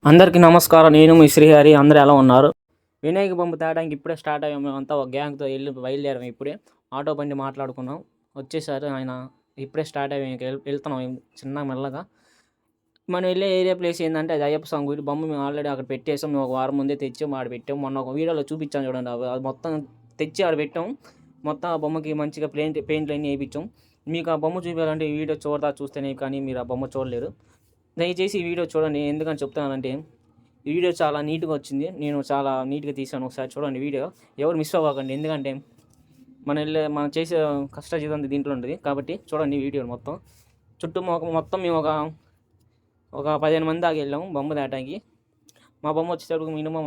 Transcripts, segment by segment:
అందరికీ నమస్కారం. నేను మీ శ్రీహరి. అందరూ ఎలా ఉన్నారు? వినాయక బొమ్మ తేడానికి ఇప్పుడే స్టార్ట్ అయ్యాము. మేమంతా ఒక గ్యాంగ్‌తో బయలుదేరాము ఇప్పుడే. ఆటో బండి మాట్లాడుకున్నాం. వచ్చేసారు ఆయన. ఇప్పుడే స్టార్ట్ అయ్యాము. ఇంక వెళ్తున్నాం చిన్నగా మెల్లగా. మనం వెళ్ళే ఏరియా ప్లేస్ ఏందంటే అది అయ్యప్ప స్వామి గుడి. బొమ్మ మేము ఆల్రెడీ అక్కడ పెట్టేసాం. మేము ఒక వారం ముందే తెచ్చాము. ఆడ పెట్టాము. మొన్న ఒక వీడియోలో చూపించాను చూడండి. అది మొత్తం తెచ్చి ఆడ పెట్టాం. మొత్తం ఆ బొమ్మకి మంచిగా పెయింట్లు అన్నీ వేయించాం. మీకు ఆ బొమ్మ చూపించాలంటే ఈ వీడియో చూస్తేనే కానీ మీరు ఆ బొమ్మ చూడలేరు. దయచేసి ఈ వీడియో చూడండి. ఎందుకని చెప్తున్నానంటే ఈ వీడియో చాలా నీట్గా వచ్చింది. నేను చాలా నీట్గా తీసాను. ఒకసారి చూడండి వీడియో. ఎవరు మిస్ అవ్వకండి. ఎందుకంటే మనం చేసే కష్టజీతం దీంట్లో ఉంటుంది. కాబట్టి చూడండి వీడియో మొత్తం. చుట్టూ మొత్తం మేము ఒక 15 మంది దాకా వెళ్ళాము బొమ్మ తేటానికి. మా బొమ్మ వచ్చేసరికి మినిమం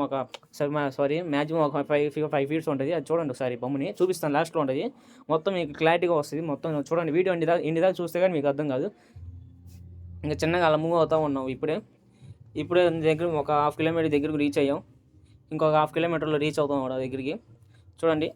మ్యాక్సిమం ఒక 5 ఫీట్స్ ఉంటుంది. అది చూడండి ఒకసారి బొమ్మని చూపిస్తాను. లాస్ట్లో ఉంటుంది. మొత్తం మీకు క్లారిటీగా వస్తుంది. మొత్తం చూడండి వీడియో ఇంటి దాకా చూస్తే కానీ మీకు అర్థం కాదు. ఇంకా చిన్నగా అలా మూవ్ అవుతూ ఉన్నాం ఇప్పుడే దగ్గర ఒక హాఫ్ కిలోమీటర్ దగ్గరకు రీచ్ అయ్యాం. ఇంకొక హాఫ్ కిలోమీటర్లో రీచ్ అవుతాం కూడా దగ్గరికి. చూడండి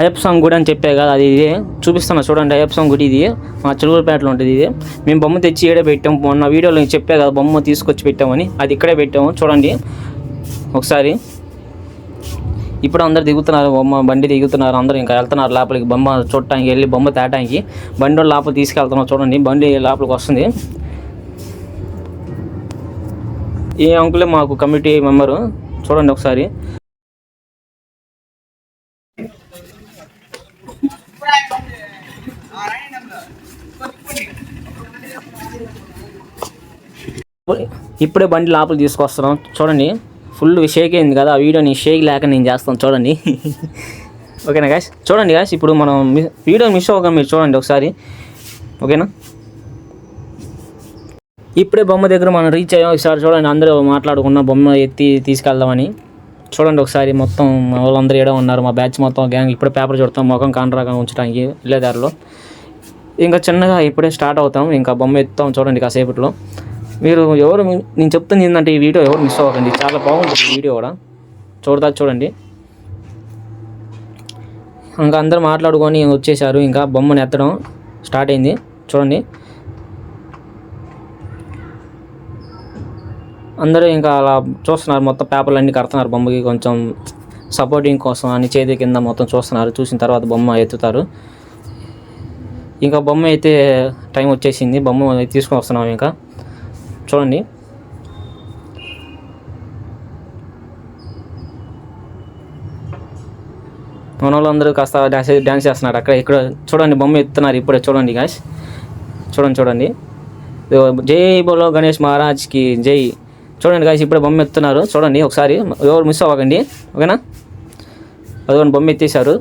అయ్యప్ప స్వామి గుడి అని చెప్పే కదా, అది ఇదే చూపిస్తున్నా చూడండి. అయ్యప్ప స్వామి గుడి ఇది మా చిలుకూరుపేటలో ఉంటుంది. ఇది మేము బొమ్మ తెచ్చి ఈడే పెట్టాము. మొన్న వీడియోలో చెప్పే కదా బొమ్మ తీసుకొచ్చి పెట్టామని, అది ఇక్కడే పెట్టాము. చూడండి ఒకసారి. ఇప్పుడు అందరు దిగుతున్నారు, బండి దిగుతున్నారు. అందరూ ఇంకా వెళ్తున్నారు లోపలికి బొమ్మ చూడటానికి. వెళ్ళి బొమ్మ తేటానికి బండి లోపల తీసుకెళ్తున్నాం. చూడండి బండి లోపలికి వస్తుంది. ఈ అంకులే మాకు కమిటీ మెంబరు. చూడండి ఒకసారి. ఇప్పుడే బండి లోపల తీసుకొస్తున్నాం. చూడండి ఫుల్ షేక్ అయింది కదా, ఆ వీడియోని షేక్ లేక నేను చేస్తాను చూడండి. ఓకేనా గాయస్? చూడండి గాయస్, ఇప్పుడు మనం వీడియో మిస్ అవ్వగా మీరు చూడండి ఒకసారి. ఓకేనా? ఇప్పుడే బొమ్మ దగ్గర మనం రీచ్ అయ్యాం. ఒకసారి చూడండి, అందరూ మాట్లాడుకున్న బొమ్మ ఎత్తి తీసుకెళ్దామని. చూడండి ఒకసారి. మొత్తం వాళ్ళందరూ ఏడా ఉన్నారు. మా బ్యాచ్ మొత్తం గ్యాంగ్. ఇప్పుడే పేపర్ చూడతాం ముఖం కానరాగా ఉంచడానికి వెళ్ళేదారిలో. ఇంకా చిన్నగా ఇప్పుడే స్టార్ట్ అవుతాం. ఇంకా బొమ్మ ఎత్తుతాం చూడండి కాసేపట్లో. నేను చెప్తుంది ఏంటంటే ఈ వీడియో ఎవరు మిస్ అవ్వకండి. చాలా బాగుంటుంది ఈ వీడియో కూడా. చూడండి. ఇంకా అందరూ మాట్లాడుకొని వచ్చేసారు. ఇంకా బొమ్మను ఎత్తడం స్టార్ట్ అయింది. చూడండి అందరూ ఇంకా అలా చూస్తున్నారు. మొత్తం పేపర్లు అన్నీ కడుతున్నారు బొమ్మకి, కొంచెం సపోర్టింగ్ కోసం అని చేతి కింద మొత్తం చూస్తున్నారు. చూసిన తర్వాత బొమ్మ ఎత్తుతారు. ఇంకా బొమ్మ అయితే టైం వచ్చేసింది. బొమ్మ తీసుకొని వస్తున్నాం. ఇంకా చూడండి మన వాళ్ళందరూ కాస్త డ్యాన్స్ చేస్తున్నారు అక్కడ ఇక్కడ. చూడండి బొమ్మ ఎత్తుతున్నారు ఇప్పుడే. చూడండి గాయస్, చూడండి. జై బోలో గణేష్ మహారాజ్కి జై. చూడండి గాయస్, ఇప్పుడే బొమ్మ ఎత్తున్నారు. చూడండి ఒకసారి. ఎవరు మిస్ అవ్వకండి. ఓకేనా? అదిగోండి బొమ్మ ఎత్తేసారు.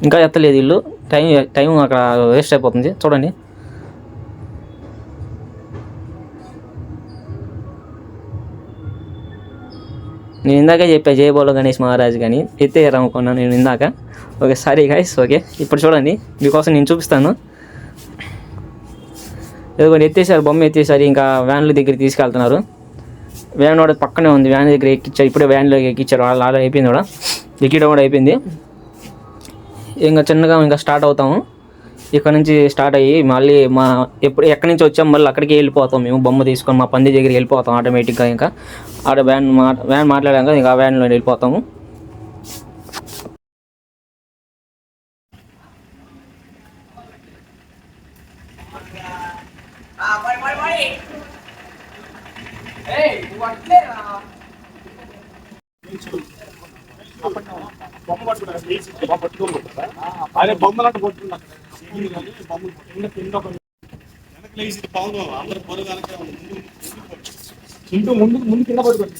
ఇంకా ఎత్తలేదు వీళ్ళు. టైం అక్కడ వేస్ట్ అయిపోతుంది. చూడండి నేను ఇందాకే చెప్పా జై బోలో గణేష్ మహారాజ్ కానీ ఎత్తేయరు అనుకున్నాను నేను ఇందాక. Okay sorry guys. ఓకే ఇప్పుడు చూడండి మీకోసం నేను చూపిస్తాను. ఇదిగోండి ఎత్తేసారు, బొమ్మ ఎత్తేసారు. ఇంకా వ్యాన్ల దగ్గర తీసుకెళ్తున్నారు. వ్యాన్ కూడా పక్కనే ఉంది. వ్యాన్ దగ్గర ఎక్కించారు. ఇప్పుడే వ్యాన్లో ఎక్కించారు. అలా అయిపోయింది కూడా, ఎక్కడం కూడా అయిపోయింది. ఇంకా చిన్నగా ఇంకా స్టార్ట్ అవుతాము. ఇక్కడ నుంచి స్టార్ట్ అయ్యి మళ్ళీ ఎక్కడి నుంచి వచ్చాము మళ్ళీ అక్కడికి వెళ్ళిపోతాం. మేము బొమ్మ తీసుకొని మా పంది దగ్గరికి వెళ్ళిపోతాం ఆటోమేటిక్గా. ఇంకా ఆడ వ్యాన్ మాట్లాడాక ఇంకా ఆ వ్యాన్లో వెళ్ళిపోతాము. అరే బొమ్మలంటే కొట్టుకున్నా ముందు కింద పట్టుకోండి.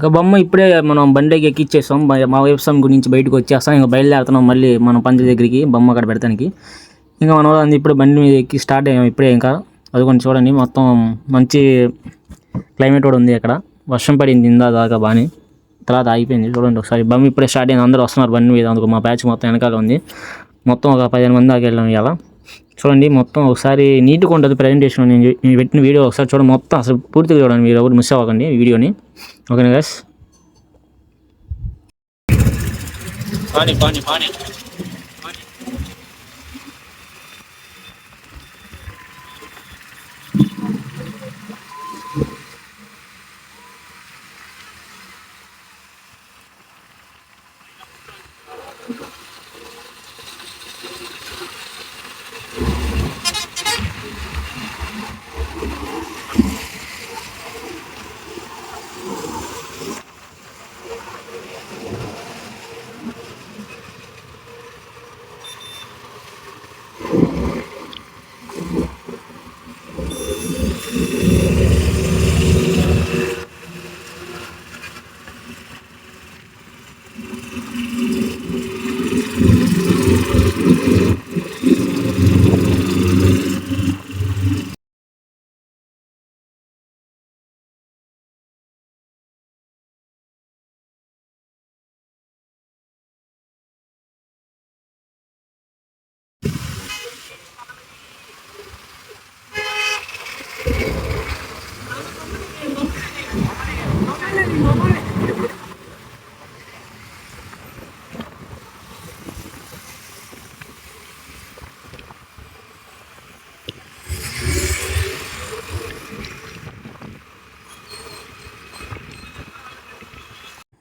ఇంకా బొమ్మ ఇప్పుడే మనం బండికి ఎక్కిచ్చేసాం. మా వ్యవసాయం గురించి బయటకు వచ్చేస్తాం. ఇంకా బయలుదేరుతున్నాం మళ్ళీ మనం పందిరి దగ్గరికి బొమ్మ అక్కడ పెడతానికి. ఇంకా మనం అంది ఇప్పుడు బండి మీద ఎక్కి స్టార్ట్ అయ్యాం ఇప్పుడే. ఇంకా అది కొంచెం చూడండి, మొత్తం మంచి క్లైమేట్ కూడా ఉంది అక్కడ. వర్షం పడింది దాకా బాగానే, తర్వాత ఆగిపోయింది. చూడండి ఒకసారి బొమ్మ ఇప్పుడే స్టార్ట్ అయింది. అందరూ వస్తున్నారు బండి మీద. అందుకు మా బ్యాచ్ మొత్తం వెనకాల ఉంది. మొత్తం ఒక 15 మంది దాకా వెళ్ళాం ఇలా. చూడండి మొత్తం ఒకసారి నీట్గా ఉంటుంది ప్రజెంటేషన్. నేను పెట్టిన వీడియో ఒకసారి చూడండి, మొత్తం అసలు పూర్తిగా చూడండి, మీరు ఎవరు మిస్ అవ్వకండి వీడియోని. ఓకేనా గైస్? పానీ పానీ పానీ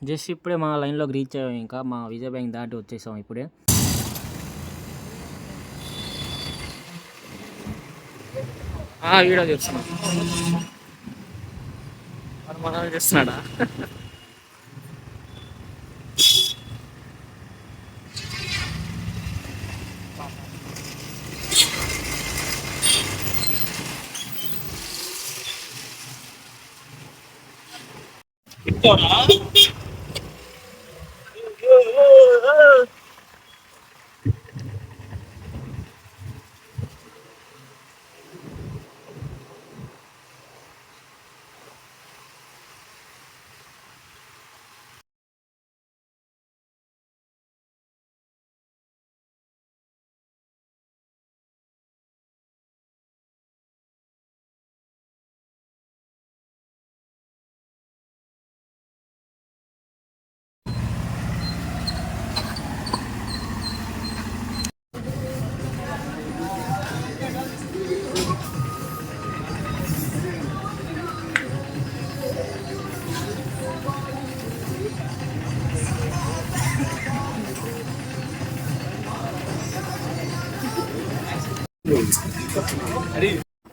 జస్ట్ ఇప్పుడే మా లైన్లోకి రీచ్ అయ్యాం. ఇంకా మా విజయ బ్యాంక్ దాటి వచ్చేసాం ఇప్పుడే. వీడియో చూస్తున్నా, మనం చూస్తున్నాడా?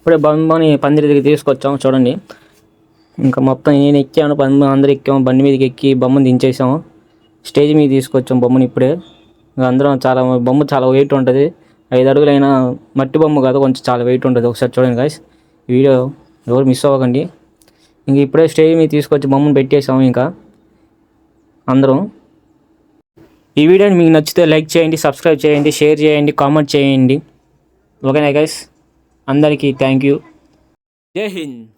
ఇప్పుడే బొమ్మని పందిరి దగ్గర తీసుకొచ్చాము చూడండి. ఇంకా మొత్తం నేను ఎక్కాను, అందరూ ఎక్కాము. బండి మీదకి ఎక్కి బొమ్మను దించేసాము. స్టేజ్ మీద తీసుకొచ్చాము బొమ్మని ఇప్పుడే. అందరం బొమ్మ చాలా వెయిట్ ఉంటుంది. 5 అడుగులైనా మట్టి బొమ్మ కాదు, కొంచెం చాలా వెయిట్ ఉంటుంది. ఒకసారి చూడండి గాయ్స్, ఈ వీడియో ఎవరు మిస్ అవ్వకండి. ఇంక ఇప్పుడే స్టేజ్ మీద తీసుకొచ్చి బొమ్మను పెట్టేసాము. ఇంకా అందరం ఈ వీడియోని మీకు నచ్చితే లైక్ చేయండి, సబ్స్క్రైబ్ చేయండి, షేర్ చేయండి, కామెంట్ చేయండి. ఓకేనా గైస్? అందరికీ థ్యాంక్ యూ. జై హింద్.